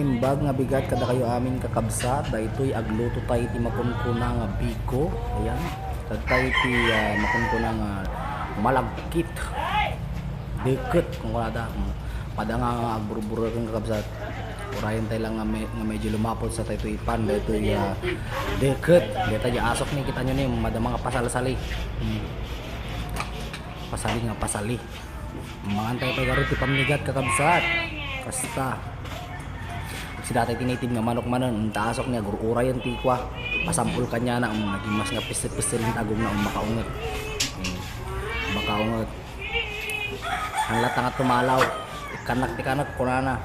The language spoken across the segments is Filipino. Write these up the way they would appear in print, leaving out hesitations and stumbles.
imbag nga bigat kada kayo amin kakabsat daytoy agluto tayo ti makunkuna nga biko. Ayan. Tayo ti makunkuna nga malagkit. Deket kung kada. Pada nga agburu-buru kang kakabsat. Urayan tayo lang nga, medyo lumapot sa tayo ipan daytoy deket. Dito asok ni kita nyo ni madama nga pasal-sali. Pasali nga pasali. Mangantay tayo garo ti pamigat kakabsat. Kasta si dati tinitin nga manok manon taasok niya gurura yung tikwa pasampul kanya na naging mas nga pistil-pistil yung tagong na makaungot makaungot ang lata nga tumalaw ikanak kunana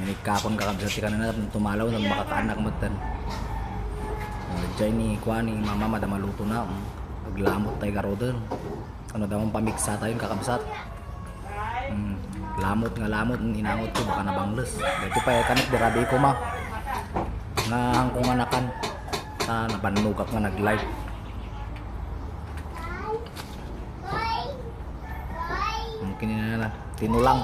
nikakon kakabsat ti kanana tumalaw nang makakaanak mo tan dyan ni kuha ni mama madamaluto na paglamot tayo garo dun ano daw ang pamiksa tayo kakabsat lamot inangot ko baka nabangles dito pa kanit dirabi ko ma nga hangkong anakan sa nabanugak nga nag-live mungkin na tinulang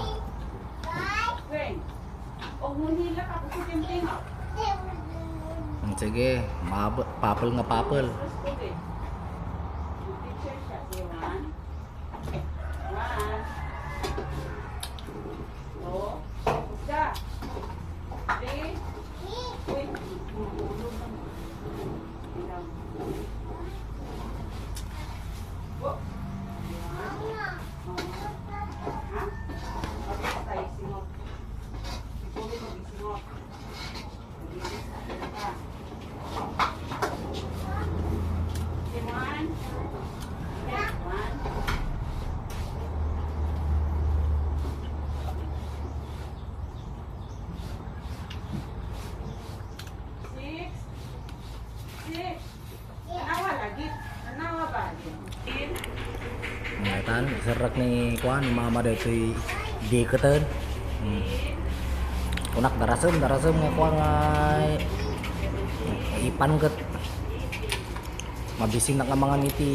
sige papel nga papel tan serak ni kuan mama daytoy dikeuten unak darasem nga kuan nga ipan ket mabising na nga mga niti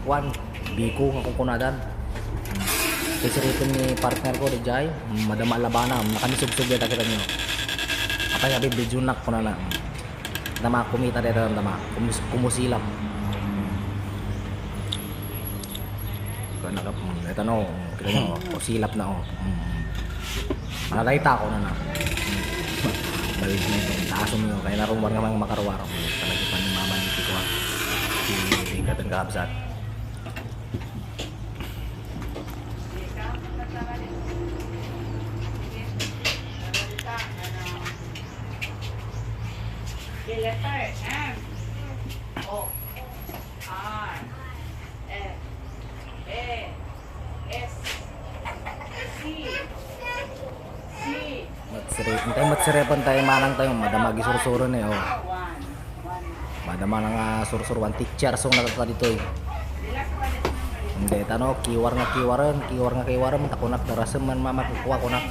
kuan biko nga kukunadan kisiritin ni partner ko di jay madama labana nakanisubsub ya kita nyo apa ya video nak kunana nama kumita dito nama kumusilap nakap ito no kita nyo silap na malalita ko na balik nito taasong nyo kaya narumbar nga mga makarwar talagipan ni mama ni Tiko si katang kakabsat letter M O R F A S C matsiripan tayo manang tayo madamagi sursuro na yun madama na nga sursuruan teacher song nakaka dito hindi tano kiwar nga kiwaran takunak darasem man mama kukuha ko na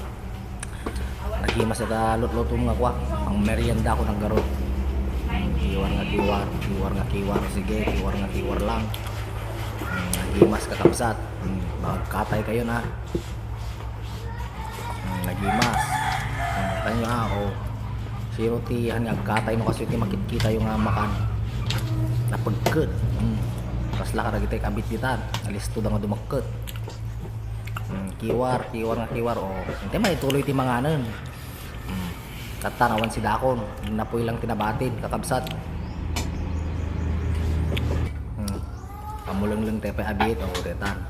nagimas na lut-lutum nga kuha ang merienda ko ng garot kiwar nga kiwar sige kiwar nga kiwar lang nagimas kakabsat magkatay kayo na nagimas tanyo ako sino ti hangagkatay no kasi ti makikita yung makan napagkut kasla ka ragitay kabit ditan alisto da nga dumakket kiwar hindi man ituloy ti manganen tatanawan si dakon napoy lang tinabatin kakabsat kamulang tepe abit o retan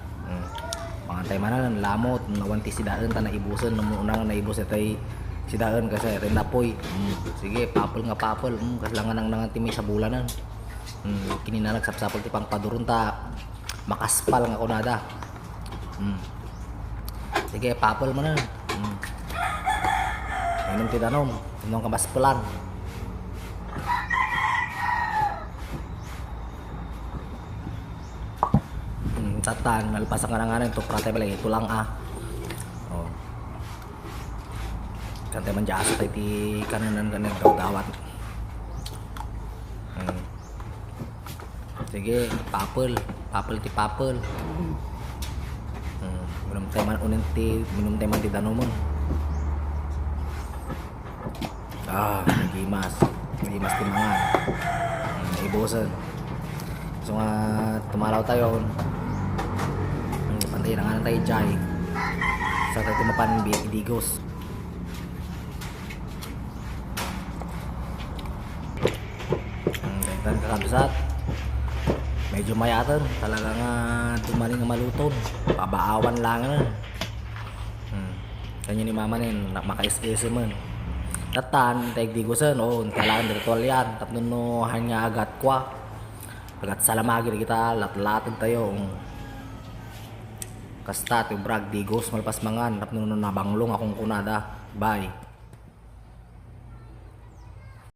pangantay manan lamot nawanti si daan ta naibusan unang naibus etay si daan kasi rin napoy sige papel kaslangan nang nangantimay sa bulanan kininalag sapsapol ti pang padurun ta makaspal nga kunada sige papel manan inom ti danom inong kamaspalan tatan nalpasan ka na nga ito prate pala ito lang kante man jasa tayo ti kanan dawat sige papel papel ti papel. Minum teh man ti danomon. Nagimas ti mangan. Ibusan. So nga tumalaw tayo. Pantay na nga tayo jay. Sa tayo tumapan digos. Dan kakabsat. Medyo mayatan, talaga nga tumaling nga maluton. Pabaawan lang na. Kanya ni mama nin, maka-SS man. Tatan, taig digusan, kailangan virtual yan. Tapos no, hanya agat kwa. Agat salamagi kita, lat-latag tayo. Kasta, yung brag, digos, malpas mangan. Tapos no, nabanglong akong kunada. Bye.